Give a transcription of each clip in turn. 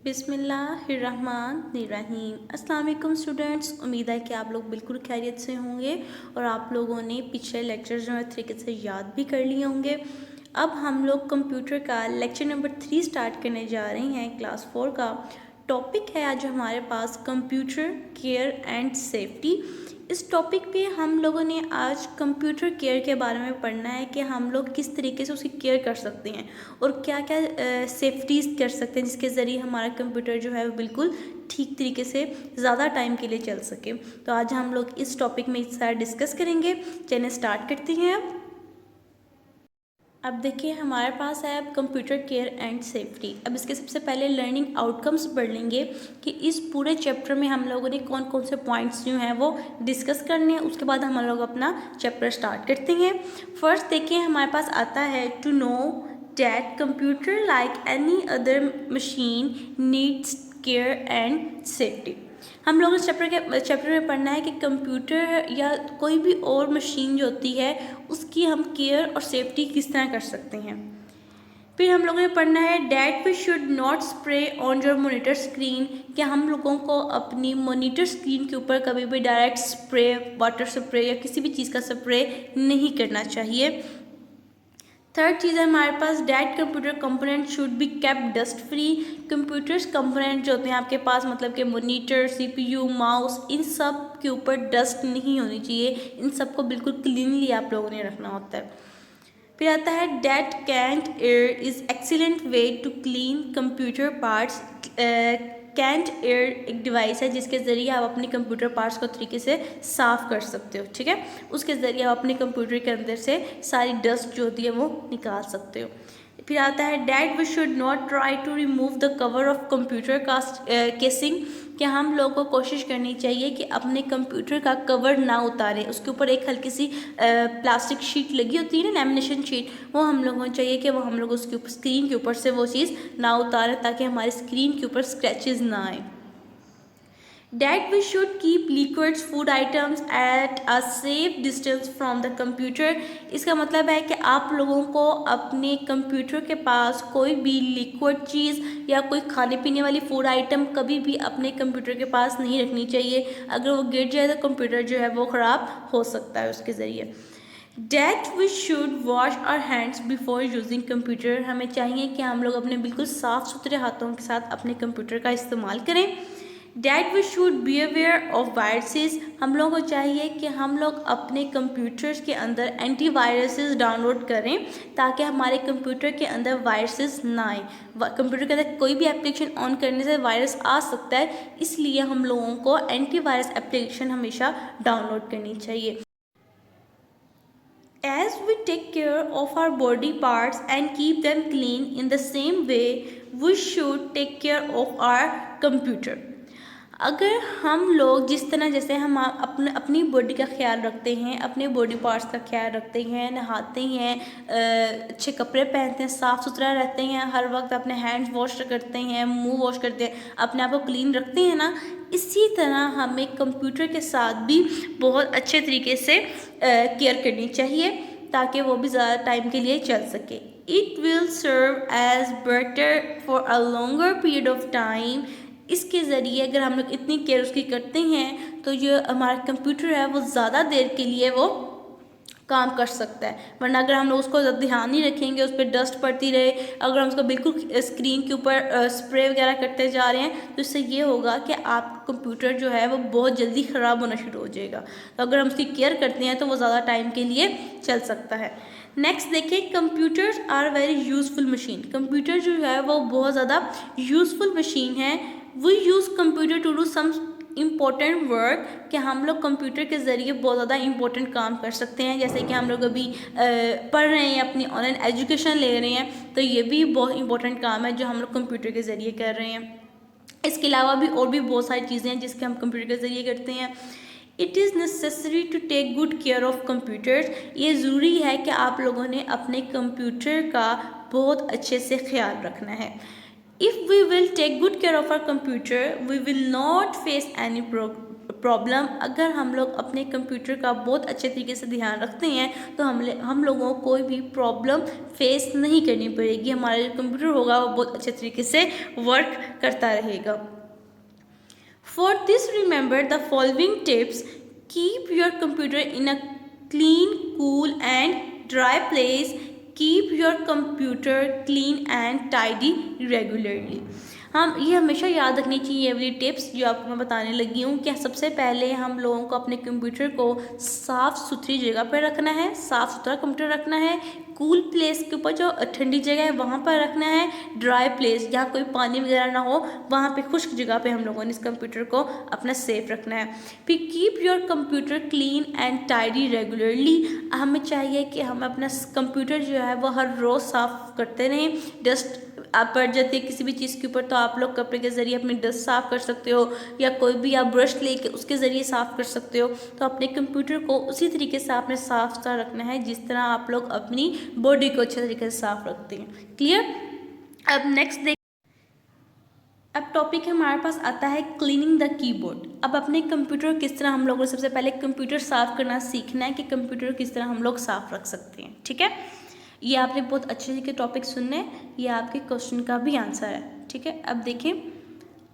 बिस्मिल्लाहिर्रहमानिर्रहीम। अस्सलाम वालेकुम स्टूडेंट्स, उम्मीद है कि आप लोग बिल्कुल खैरियत से होंगे और आप लोगों ने पिछले लेक्चर जो है तरीके से याद भी कर लिए होंगे। अब हम लोग कंप्यूटर का लेक्चर नंबर 3 स्टार्ट करने जा रहे हैं। क्लास 4 का टॉपिक है आज हमारे पास कंप्यूटर केयर एंड सेफ्टी। इस टॉपिक पे हम लोगों ने आज कंप्यूटर केयर के बारे में पढ़ना है कि हम लोग किस तरीके से उसकी केयर कर सकते हैं और क्या क्या सेफ्टीज़ कर सकते हैं जिसके ज़रिए हमारा कंप्यूटर जो है वो बिल्कुल ठीक तरीके से ज़्यादा टाइम के लिए चल सके। तो आज हम लोग इस टॉपिक में सारा डिस्कस करेंगे। चलिए स्टार्ट करते हैं। अब देखिए हमारे पास है अब कंप्यूटर केयर एंड सेफ्टी। अब इसके सबसे पहले लर्निंग आउटकम्स पढ़ लेंगे कि इस पूरे चैप्टर में हम लोगों ने कौन कौन से पॉइंट्स जो हैं वो डिस्कस करने हैं। उसके बाद हम लोग अपना चैप्टर स्टार्ट करते हैं। फर्स्ट देखिए हमारे पास आता है to know that computer like any other machine needs care and safety. हम लोग इस चैप्टर में पढ़ना है कि कंप्यूटर या कोई भी और मशीन जो होती है उसकी हम केयर और सेफ्टी किस तरह कर सकते हैं। फिर हम लोगों ने पढ़ना है that we should not spray on your monitor screen, कि हम लोगों को अपनी मोनीटर स्क्रीन के ऊपर कभी भी डायरेक्ट स्प्रे, वाटर स्प्रे या किसी भी चीज़ का स्प्रे नहीं करना चाहिए। थर्ड चीज़ है हमारे पास that computer component should be kept dust free. Computers component जो होते हैं आपके पास, मतलब कि मोनीटर, सीपीयू, माउस, इन सब के ऊपर डस्ट नहीं होनी चाहिए। इन सबको बिल्कुल क्लीनली आप लोगों ने रखना होता है। फिर आता है that canned air is excellent way to clean computer parts. Canned air एक डिवाइस है जिसके ज़रिए आप अपने कंप्यूटर पार्ट्स को तरीके से साफ़ कर सकते हो, ठीक है। उसके ज़रिए आप अपने कंप्यूटर के अंदर से सारी डस्ट जो होती है वो निकाल सकते हो। फिर आता है that we should not try to remove the cover of computer का केसिंग, कि हम लोगों को कोशिश करनी चाहिए कि अपने कंप्यूटर का कवर ना उतारें। उसके ऊपर एक हल्की सी प्लास्टिक शीट लगी होती है ना, लैमिनेशन शीट, वो हम लोगों को चाहिए कि वो हम लोग उसके ऊपर स्क्रीन के ऊपर से वो चीज़ ना उतारें ताकि हमारी स्क्रीन के ऊपर स्क्रैचेस ना आए। That we should keep liquids food items at a safe distance from the computer। इसका मतलब है कि आप लोगों को अपने कंप्यूटर के पास कोई भी लिक्विड चीज़ या कोई खाने पीने वाली फूड आइटम कभी भी अपने कंप्यूटर के पास नहीं रखनी चाहिए। अगर वो गिर जाए तो कंप्यूटर जो है वो ख़राब हो सकता है उसके ज़रिए। That we should wash our hands before using computer। हमें चाहिए कि हम लोग अपने बिल्कुल साफ़ सुथरे हाथों के साथ अपने कंप्यूटर का इस्तेमाल करें। That we should be aware of viruses. हम लोगों को चाहिए कि हम लोग अपने कंप्यूटर्स के अंदर एंटी वायरसेस डाउनलोड करें ताकि हमारे कंप्यूटर के अंदर वायरसेस ना आए। कंप्यूटर के अंदर कोई भी एप्लीकेशन ऑन करने से वायरस आ सकता है, इसलिए हम लोगों को एंटी वायरस एप्लीकेशन हमेशा डाउनलोड करनी चाहिए। As we take care of our body parts and keep them clean, in the same way we should take care of our computer। अगर हम लोग जिस तरह जैसे हम अपनी बॉडी का ख्याल रखते हैं, अपने बॉडी पार्ट्स का ख्याल रखते हैं, नहाते हैं, अच्छे कपड़े पहनते हैं, साफ़ सुथरा रहते हैं, हर वक्त अपने हैंड्स वॉश करते हैं, मुंह वॉश करते हैं, अपने आप को क्लीन रखते हैं ना, इसी तरह हमें कंप्यूटर के साथ भी बहुत अच्छे तरीके से केयर करनी चाहिए ताकि वो भी ज़्यादा टाइम के लिए चल सके। It will serve as better for a longer period of time. इसके ज़रिए अगर हम लोग इतनी केयर उसकी करते हैं तो जो हमारा कंप्यूटर है वो ज़्यादा देर के लिए वो काम कर सकता है। वरना अगर हम लोग उसको ध्यान नहीं रखेंगे, उस पर डस्ट पड़ती रहे, अगर हम उसको बिल्कुल स्क्रीन के ऊपर स्प्रे वगैरह करते जा रहे हैं तो इससे ये होगा कि आप कंप्यूटर जो है वो बहुत जल्दी ख़राब होना शुरू हो जाएगा। तो अगर हम उसकी केयर करते हैं तो वो ज़्यादा टाइम के लिए चल सकता है। नेक्स्ट देखिए computers are very useful machine. Computer जो है वो बहुत ज़्यादा यूज़फुल मशीन है। We use computer to do some important work, कि हम लोग कंप्यूटर के ज़रिए बहुत ज़्यादा इंपॉर्टेंट काम कर सकते हैं। जैसे कि हम लोग अभी पढ़ रहे हैं, अपनी ऑनलाइन एजुकेशन ले रहे हैं, तो ये भी बहुत इंपॉर्टेंट काम है जो हम लोग कंप्यूटर के ज़रिए कर रहे हैं। इसके अलावा भी और भी बहुत सारी चीज़ें हैं जिसके हम कंप्यूटर के ज़रिए करते हैं। It is necessary to take good care of computers. ये ज़रूरी है कि आप लोगों ने अपने कंप्यूटर का बहुत अच्छे से ख्याल रखना है। If we will take good care of our computer, we will not face any problem, अगर हम लोग अपने कंप्यूटर का बहुत अच्छे तरीके से ध्यान रखते हैं तो हम लोगों को कोई भी प्रॉब्लम फेस नहीं करनी पड़ेगी। हमारा जो कंप्यूटर होगा वो बहुत अच्छे तरीके से वर्क करता रहेगा। For this remember the following tips. Keep your computer in a clean, cool and dry place. Keep your computer clean and tidy regularly. हम ये हमेशा याद रखनी चाहिए एवरी टिप्स जो आपको मैं बताने लगी हूँ कि सबसे पहले हम लोगों को अपने कंप्यूटर को साफ़ सुथरी जगह पर रखना है, साफ़ सुथरा कंप्यूटर रखना है, कूल प्लेस के ऊपर जो ठंडी जगह है वहाँ पर रखना है, ड्राई प्लेस जहाँ कोई पानी वगैरह ना हो वहाँ पे खुश्क जगह पे हम लोगों ने इस कंप्यूटर को अपना सेफ रखना है। फिर keep your computer clean and tidy regularly. हमें चाहिए कि हम अपना कंप्यूटर जो है वो हर रोज़ साफ़ करते रहें। डस्ट आप पड़ जाती है किसी भी चीज़ के ऊपर तो आप लोग कपड़े के ज़रिए अपनी डस्ट साफ़ कर सकते हो, या कोई भी आप ब्रश लेके उसके ज़रिए साफ़ कर सकते हो। तो अपने कंप्यूटर को उसी तरीके से आपने साफ सुथरा रखना है जिस तरह आप लोग अपनी बॉडी को अच्छे तरीके से साफ रखते हैं। क्लियर? अब नेक्स्ट अब टॉपिक हमारे पास आता है क्लीनिंग द कीबोर्ड। अब अपने कंप्यूटर किस तरह हम लोगों को सबसे पहले कंप्यूटर साफ़ करना सीखना है कि कंप्यूटर किस तरह हम लोग साफ़ रख सकते हैं। ठीक है, ये आपने बहुत अच्छे तरीके टॉपिक सुनने, ये आपके क्वेश्चन का भी आंसर है। ठीक है, अब देखें,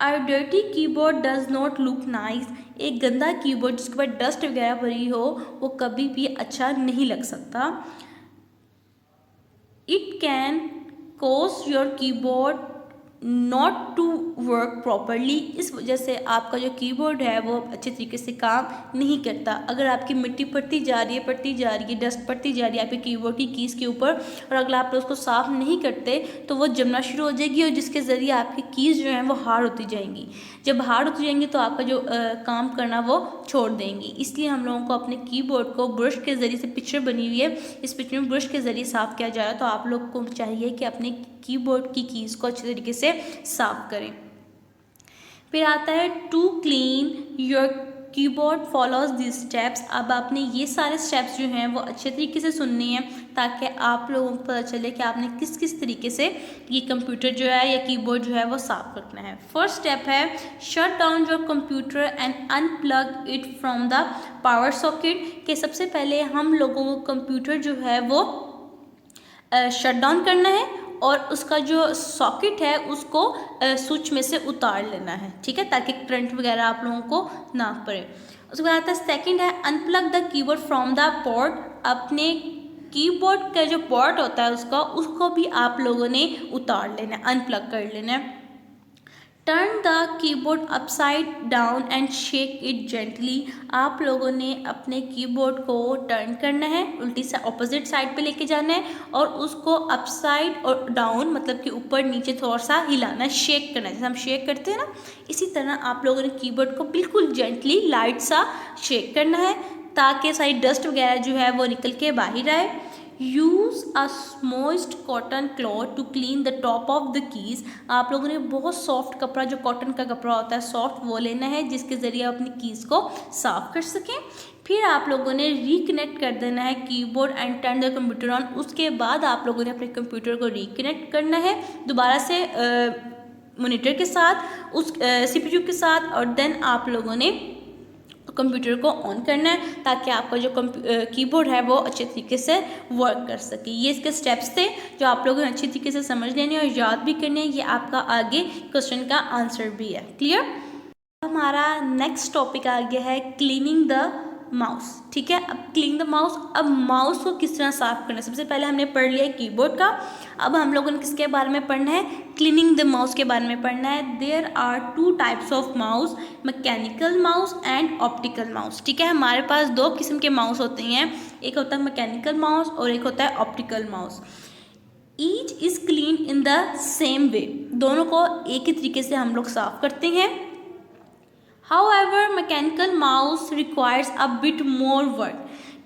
our dirty keyboard does not look nice. एक गंदा कीबोर्ड जिसके ऊपर डस्ट वगैरह भरी हो वो कभी भी अच्छा नहीं लग सकता। It can cause your keyboard not to work properly. इस वजह से आपका जो कीबोर्ड है वो अच्छे तरीके से काम नहीं करता। अगर आपकी मिट्टी पड़ती जा रही है, डस्ट पड़ती जा रही है आपके कीबोर्ड की कीज़ के ऊपर, और अगर आप उसको साफ़ नहीं करते तो वो जमना शुरू हो जाएगी और जिसके ज़रिए आपकी कीज़ जो हैं वो हार्ड होती जाएंगी। जब हार्ड होती जाएंगी तो आपका जो काम करना वो छोड़ देंगी। इसलिए हम लोगों को अपने कीबोर्ड को ब्रश के ज़रिए से पिक्चर बनी हुई है, इस पिक्चर में ब्रश के ज़रिए साफ़ किया जा रहा है। तो आप लोग को चाहिए कि अपने कीबोर्ड की कीज़ को अच्छे तरीके से साफ करें। फिर आता है to clean your keyboard follows this steps. अब आपने ये सारे स्टेप्स जो हैं वो अच्छे तरीके से सुनने हैं ताकि आप लोगों को पता चले कि आपने किस किस तरीके से ये कंप्यूटर जो है या कीबोर्ड जो है वो साफ रखना है। फर्स्ट स्टेप है shut down your computer and unplug it from the power socket. कि सबसे पहले हम लोगों को कंप्यूटर जो है वो शट डाउन करना है और उसका जो सॉकेट है उसको स्विच में से उतार लेना है। ठीक है, ताकि करंट वगैरह आप लोगों को ना पड़े। उसके बाद आता है सेकंड है unplug the keyboard from the port. अपने कीबोर्ड का जो पोर्ट होता है उसको भी आप लोगों ने उतार लेना है, अनप्लग कर लेना है। Turn the keyboard upside down and shake it gently. आप लोगों ने अपने कीबोर्ड को टर्न करना है, उल्टी से ऑपोजिट साइड पे लेके जाना है और उसको अपसाइड और डाउन मतलब कि ऊपर नीचे थोड़ा सा हिलाना है, शेक करना है। जैसे हम शेक करते हैं ना, इसी तरह आप लोगों ने कीबोर्ड को बिल्कुल जेंटली लाइट सा शेक करना है ताकि सारी डस्ट वगैरह जो है वो निकल के बाहर आए। Use a moist cotton cloth to clean the top of the keys. आप लोगों ने बहुत सॉफ्ट कपड़ा, जो कॉटन का कपड़ा होता है सॉफ्ट, वो लेना है जिसके ज़रिए अपनी कीज़ को साफ कर सकें। फिर आप लोगों ने रिकनेक्ट कर देना है keyboard and turn the computer on. उसके बाद आप लोगों ने अपने कंप्यूटर को रिकनेक्ट करना है दोबारा से मॉनिटर के साथ, उस CPU के साथ, और देन आप लोगों ने कंप्यूटर को ऑन करना है ताकि आपका जो कीबोर्ड है वो अच्छे तरीके से वर्क कर सके। ये इसके स्टेप्स थे जो आप लोगों ने अच्छी तरीके से समझ लेने और याद भी करने हैं। ये आपका आगे क्वेश्चन का आंसर भी है। क्लियर? हमारा नेक्स्ट टॉपिक आ गया है क्लीनिंग द माउस। ठीक है, अब क्लीन द माउस। अब माउस को किस तरह साफ़ करना है, सबसे पहले हमने पढ़ लिया है कीबोर्ड का। अब हम लोगों ने किसके बारे में पढ़ना है, क्लीनिंग द माउस के बारे में पढ़ना है। There are two types of mouse, mechanical mouse and optical mouse. ठीक है, हमारे पास दो किस्म के माउस होते हैं, एक होता है मैकेनिकल माउस और एक होता है optical mouse. Each is clean in the same way. दोनों को एक ही तरीके से हम लोग साफ़ करते हैं। However, mechanical mouse requires a bit more work।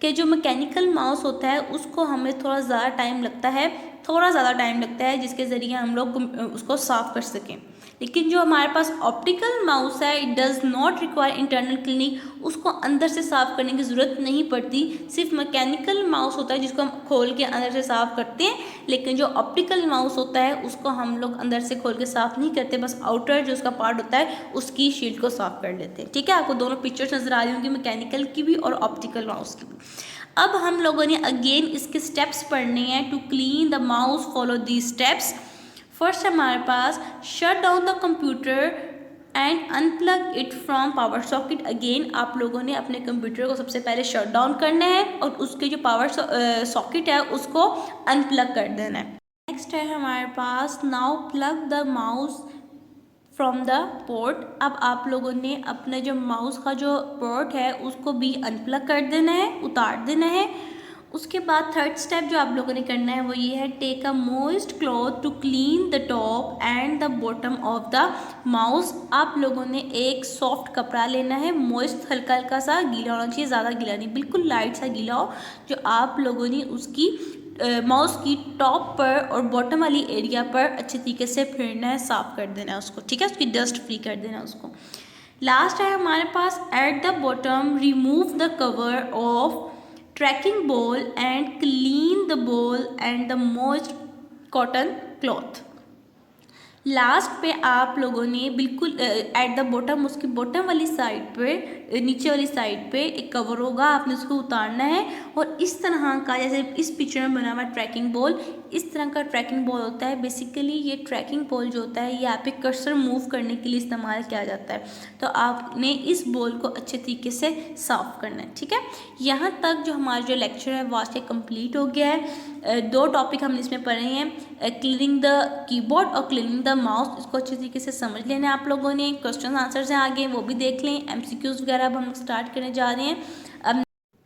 कि जो मैकेनिकल माउस होता है उसको हमें थोड़ा ज़्यादा टाइम लगता है थोड़ा ज़्यादा टाइम लगता है जिसके ज़रिए हम लोग उसको साफ़ कर सकें। लेकिन जो हमारे पास ऑप्टिकल माउस है, it does not require internal cleaning, उसको अंदर से साफ़ करने की ज़रूरत नहीं पड़ती। सिर्फ मैकेनिकल माउस होता है जिसको हम खोल के अंदर से साफ़ करते हैं, लेकिन जो ऑप्टिकल माउस होता है उसको हम लोग अंदर से खोल के साफ़ नहीं करते, बस आउटर जो उसका पार्ट होता है उसकी शील्ड को साफ़ कर लेते हैं। ठीक है, आपको दोनों पिक्चर्स नज़र आ रही होंगी, मैकेनिकल की भी और ऑप्टिकल माउस की भी। अब हम लोगों ने अगेन इसके स्टेप्स पढ़ने हैं। To clean the mouse follow the steps. First हमारे पास shut down the computer and unplug it from power socket. Again आप लोगों ने अपने कंप्यूटर को सबसे पहले शट डाउन करना है और उसके जो पावर सॉकेट है उसको अनप्लग कर देना है। नेक्स्ट है हमारे पास now plug the mouse from the port. अब आप लोगों ने अपने जो माउस का जो पोर्ट है उसको भी अनप्लग कर देना है, उतार देना है। उसके बाद थर्ड स्टेप जो आप लोगों ने करना है वो ये है, take a moist cloth to clean the top and the bottom of the mouse. आप लोगों ने एक सॉफ्ट कपड़ा लेना है, मॉइस्ट हल्का हल्का सा गीला होना चाहिए, ज़्यादा गीला नहीं, बिल्कुल लाइट सा गीला हो, जो आप लोगों ने उसकी माउस की टॉप पर और बॉटम वाली एरिया पर अच्छे तरीके से फेरना है, साफ़ कर देना है उसको। ठीक है, उसकी डस्ट फ्री कर देना है उसको। लास्ट है हमारे पास at the bottom remove the cover of tracking ball and clean the ball and the moist cotton cloth. Last पे आप लोगों ने बिल्कुल एट द बॉटम, उसकी बॉटम वाली साइड पे, नीचे वाली साइड पे एक कवर होगा, आपने उसको उतारना है और इस तरह का, जैसे इस पिक्चर में बना हुआ ट्रैकिंग बॉल, इस तरह का ट्रैकिंग बॉल होता है। बेसिकली ये ट्रैकिंग बॉल जो होता है ये आप पे कर्सर मूव करने के लिए इस्तेमाल किया जाता है, तो आपने इस बॉल को अच्छे तरीके से साफ़ करना है। ठीक है, यहाँ तक जो हमारा जो लेक्चर है वो आज के कंप्लीट हो गया है। दो टॉपिक हमने इसमें पढ़े हैं, क्लीनिंग द कीबोर्ड और क्लीनिंग द माउस। इसको अच्छे तरीके से समझ लेना है आप लोगों ने। क्वेश्चन आंसर्स हैं आगे, वो भी देख लें। एमसीक्यूज वगैरह अब हम स्टार्ट करने जा रहे हैं। अब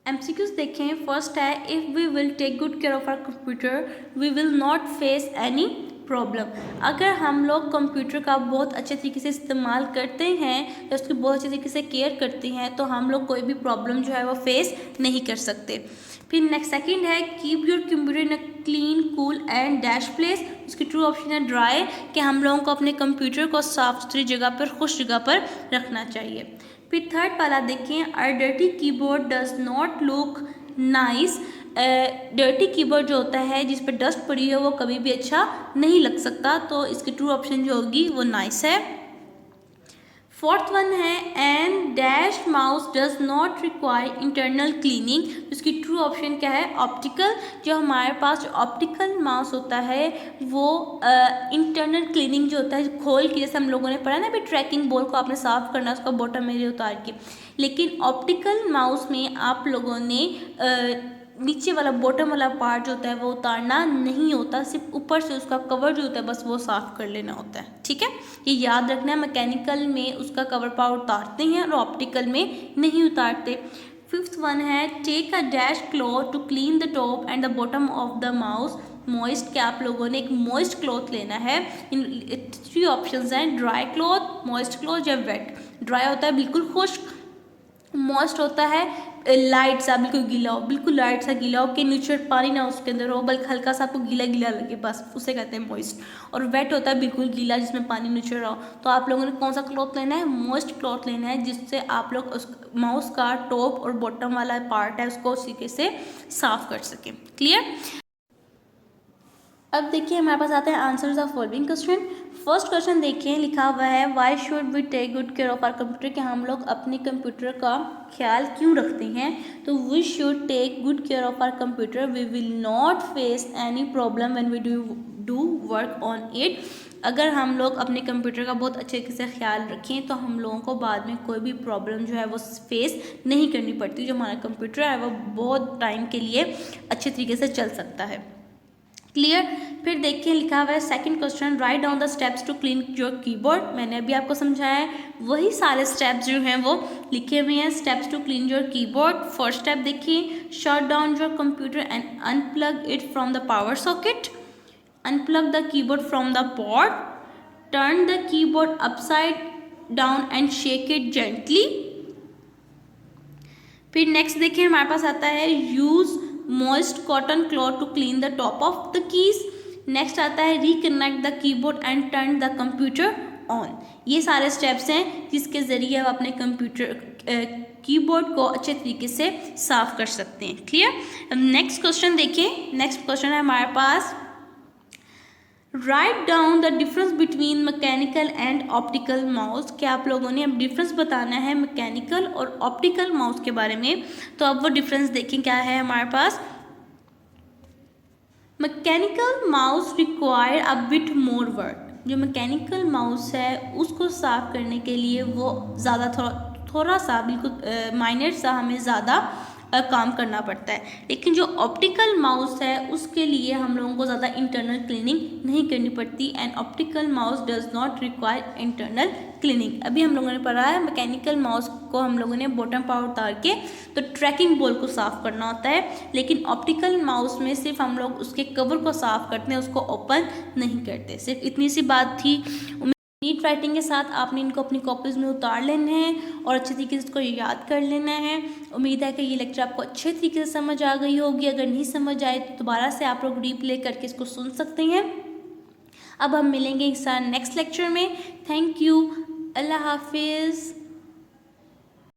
एमसीक्यूज देखें। फर्स्ट है, if we will take good care of our computer we will not face any problem. अगर हम लोग कंप्यूटर का बहुत अच्छे तरीके से इस्तेमाल करते हैं या उसकी बहुत अच्छे तरीके से केयर करते हैं तो हम लोग कोई भी प्रॉब्लम जो है वो फेस नहीं कर सकते। फिर नेक्स्ट सेकंड है, keep your computer in a clean cool and dash place. उसकी ट्रू ऑप्शन है ड्राई, कि हम लोगों को अपने कंप्यूटर को साफ सुथरी जगह पर, खुश जगह पर रखना चाहिए। फिर थर्ड वाला देखें, a dirty keyboard does not look nice. Dirty keyboard जो होता है जिस पर डस्ट पड़ी है वो कभी भी अच्छा नहीं लग सकता, तो इसकी ट्रू ऑप्शन जो होगी वो नाइस है। फोर्थ वन है, and dash mouse does not require internal cleaning. इसकी ट्रू ऑप्शन क्या है, ऑप्टिकल। जो हमारे पास ऑप्टिकल माउस होता है वो इंटरनल क्लीनिंग जो होता है खोल के, जैसे हम लोगों ने पढ़ा ना अभी, ट्रैकिंग बॉल को आपने साफ़ करना है उसका बॉटम एरिया उतार के, लेकिन ऑप्टिकल माउस में आप लोगों ने नीचे वाला बॉटम वाला पार्ट जो होता है वो उतारना नहीं होता, सिर्फ ऊपर से उसका कवर जो होता है बस वो साफ़ कर लेना होता है। ठीक है, ये याद रखना है। मैकेनिकल में उसका कवर पार्ट उतारते हैं और ऑप्टिकल में नहीं उतारते। फिफ्थ वन है, take a dash cloth to clean the top and the bottom of the mouse. Moist, के आप लोगों ने एक मॉइस्ट क्लॉथ लेना है। इन थ्री ऑप्शंस हैं, ड्राई क्लॉथ, मॉइस्ट क्लॉथ या वेट। ड्राई होता है बिल्कुल खुश्क, मॉइस्ट होता है लाइट सा, बिल्कुल गीला हो, बिल्कुल लाइट सा गीला हो कि नीचे पानी ना उसके अंदर हो, बल्कि हल्का सा आपको गीला गीला लगे, बस उसे कहते हैं मॉइस्ट। और वेट होता है बिल्कुल गीला जिसमें पानी नीचे रहो। तो आप लोगों ने कौन सा क्लॉथ लेना है, मॉइस्ट क्लॉथ लेना है, जिससे आप लोग उस माउस का टॉप और बॉटम वाला पार्ट है उसको उसी के से साफ कर सकें। क्लियर। अब देखिए हमारे पास आते हैं answers of following question. First question देखिए, लिखा हुआ है, why should we take good care of our computer, कि हम लोग अपने कंप्यूटर का ख्याल क्यों रखते हैं। तो we should take good care of our computer, we will not face any problem when we do work on it. अगर हम लोग अपने कंप्यूटर का बहुत अच्छे से ख्याल रखें तो हम लोगों को बाद में कोई भी प्रॉब्लम जो है वो फेस नहीं करनी पड़ती। जो हमारा कंप्यूटर है वो बहुत टाइम के लिए अच्छे तरीके से चल सकता है। क्लियर। फिर देखिए लिखा हुआ है second question, write down the steps to clean your keyboard. मैंने अभी आपको समझाया है, वही सारे स्टेप्स जो हैं वो लिखे हुए हैं, steps to clean your keyboard. First step देखिए, shut down your computer and unplug it from the power socket, unplug the keyboard from the port, turn the keyboard upside down and shake it gently. फिर next देखिए हमारे पास आता है, use moist cotton cloth to clean the top of the keys। Next आता है reconnect the keyboard and turn the computer on. ये सारे स्टेप्स हैं जिसके ज़रिए आप अपने कंप्यूटर कीबोर्ड को अच्छे तरीके से साफ कर सकते हैं। क्लियर। नेक्स्ट क्वेश्चन देखिए। नेक्स्ट क्वेश्चन है हमारे पास, write down the difference between mechanical and optical mouse. क्या आप लोगों ने अब डिफरेंस बताना है मैकेनिकल और ऑप्टिकल माउस के बारे में। तो अब वो डिफरेंस देखें क्या है हमारे पास। Mechanical mouse require a bit more work. जो मैकेनिकल माउस है उसको साफ करने के लिए वो ज़्यादा थोड़ा सा बिल्कुल माइनर सा हमें ज़्यादा काम करना पड़ता है। लेकिन जो ऑप्टिकल माउस है उसके लिए हम लोगों को ज़्यादा इंटरनल क्लीनिंग नहीं करनी पड़ती and optical mouse does not require internal cleaning. अभी हम लोगों ने पढ़ा है मैकेनिकल माउस को हम लोगों ने बॉटम पावर उतार के तो ट्रैकिंग बॉल को साफ़ करना होता है, लेकिन ऑप्टिकल माउस में सिर्फ हम लोग उसके कवर को साफ़ करते हैं, उसको ओपन नहीं करते। सिर्फ इतनी सी बात थी। नीट राइटिंग के साथ आपने इनको अपनी कॉपीज़ में उतार लेना है और अच्छे तरीके से इसको याद कर लेना है। उम्मीद है कि ये लेक्चर आपको अच्छे तरीके से समझ आ गई होगी। अगर नहीं समझ आए तो दोबारा से आप लोग रीप्ले करके इसको सुन सकते हैं। अब हम मिलेंगे इस नेक्स्ट लेक्चर में। Thank you. अल्लाह हाफिज़।